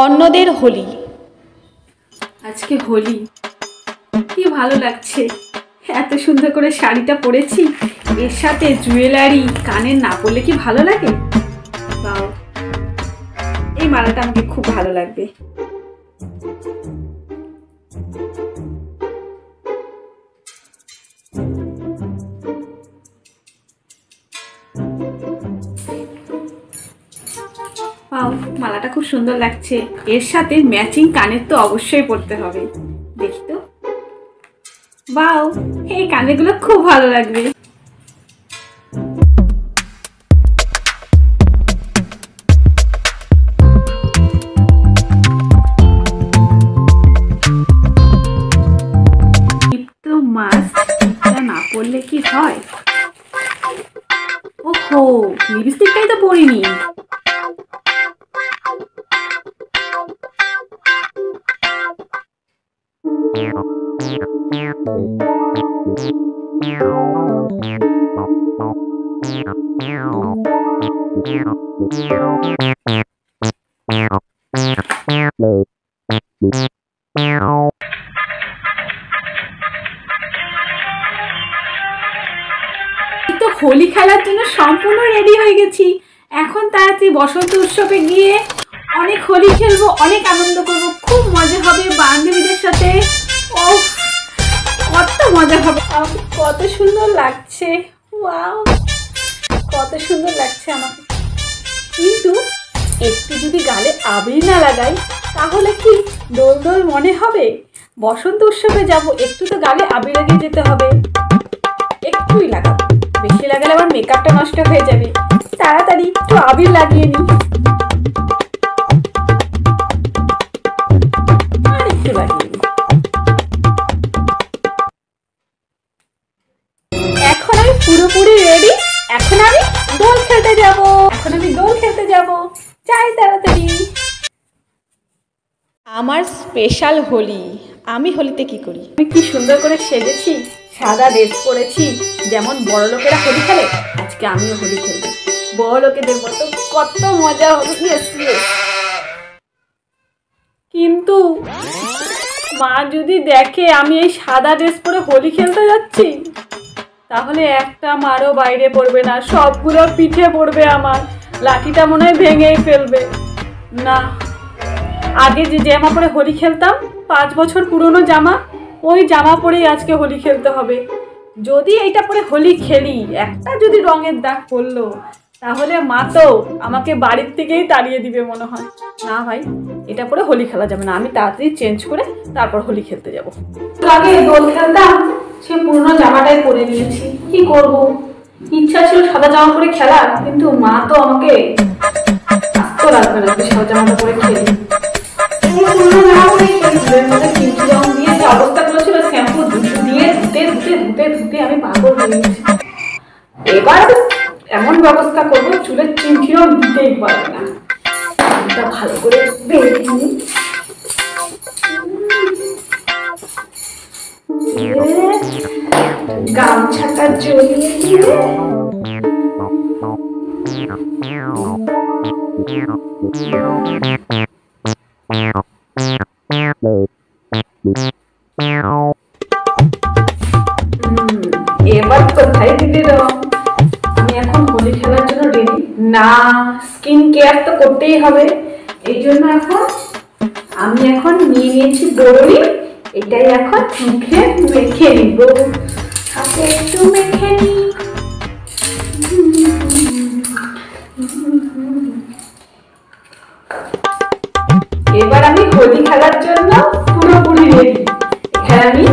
অন্যদের হোলি। আজকে হোলি, কি ভালো লাগছে। এত সুন্দর করে শাড়িটা পরেছি, এর সাথে জুয়েলারি কানের না পরলে কি ভালো লাগে? বাও, এই মালাটা আমাকে খুব ভালো লাগবে। মালাটা খুব সুন্দর লাগছে, এর সাথে ম্যাচিং কানের তো অবশ্যই পরতে হবে। দেখি তো, বাও, এই কানেরগুলো খুব ভালো লাগবে। তো মাস্কটা না পরলে কি হয়? ওহো, লিপস্টিকটাই তো পরিনি। তো হোলি খেলার জন্য সম্পূর্ণ রেডি হয়ে গেছি। এখন তাড়াতাড়ি বসন্ত উৎসবে গিয়ে অনেক হোলি খেলবো, অনেক আনন্দ করবো, খুব মজা হবে বান্ধবীদের সাথে। ও, কত মজা হবে। কত সুন্দর লাগছে, ওয়াও, কত সুন্দর লাগছে আমাকে। কিন্তু একটু যদি গালে আবির না লাগাই তাহলে কি দোল দোল মনে হবে? বসন্ত উৎসবে যাব, একটু তো গালে আবির লাগিয়ে যেতে হবে। একটুই লাগাবো, বেশি লাগালে আবার মেকআপটা নষ্ট হয়ে যাবে। তাড়াতাড়ি একটু আবির লাগিয়ে নিই। আর একটু লাগিয়ে নিই। এখন আমি পুরোপুরি রেডি। এখন আমি দোল খেলতে যাব। যাই তাড়াতাড়ি। আমার স্পেশাল হোলি। আমি হোলিতে কি করি? আমি কি সুন্দর করে সেজেছি, সাদা ড্রেস পরেছি, যেমন বড় লোকেরা হোলি খেলে আজকে আমিও হোলি খেলবো বড় লোকেদের মতো। কত মজা হবে। কিন্তু মা যদি দেখে আমি এই সাদা ড্রেস পরে হোলি খেলতে যাচ্ছি, তাহলে একটা মারও বাইরে পড়বে না, সবগুলো পিঠে পড়বে আমার। লাঠিটা মনে হয় ভেঙেই ফেলবে। না, আগে যে জামা পরে হোলি খেলতাম, 5 বছর পুরনো জামা, ওই জামা পরেই আজকে হোলি খেলতে হবে। যদি এইটা পরে হোলি খেলি, একটা যদি রঙের দাগ পড়লো, তাহলে মা তো আমাকে বাড়ির থেকেই তাড়িয়ে দিবে মনে হয়। না ভাই, এটা পরে হোলি খেলা যাবে না। আমি তাড়াতাড়ি চেঞ্জ করে তারপর হোলি খেলতে যাব। আগে দোল খেলতাম, সে পুরনো জামাটাই পরে নিয়েছি। কি করব, ইচ্ছা ছিল সাদা জামা পরে খেলার, কিন্তু মা তো আমাকে আস্ত রাখবে না সাদা জামাটা পরে খেলি। পুরনো জামা পরে কিনতে যখন দিয়ে যে অবস্থা করেছিল, শ্যাম্পু দিয়ে ধুতে আমি পাগল হয়ে গেছি। এবার এমন ব্যবস্থা করবো, চুলের চিমটিও দিতেই পারবে না। এটা ভালো করে গামছাটা জড়িয়ে দিয়ে এবার কোথায় দিতে দাও? আমি এখন হোলি খেলার জন্য রেডি না। স্কিন কেয়ার তো করতেই হবে, এই জন্য আমি এখন নিয়ে নিয়েছি বড়ি। এটাই এখন মুখে মেখে নিব। হাতে একটু মেখে নিই। এবার আমি হোলি খেলার জন্য পুরোপুরি রেডি। এখানে আমি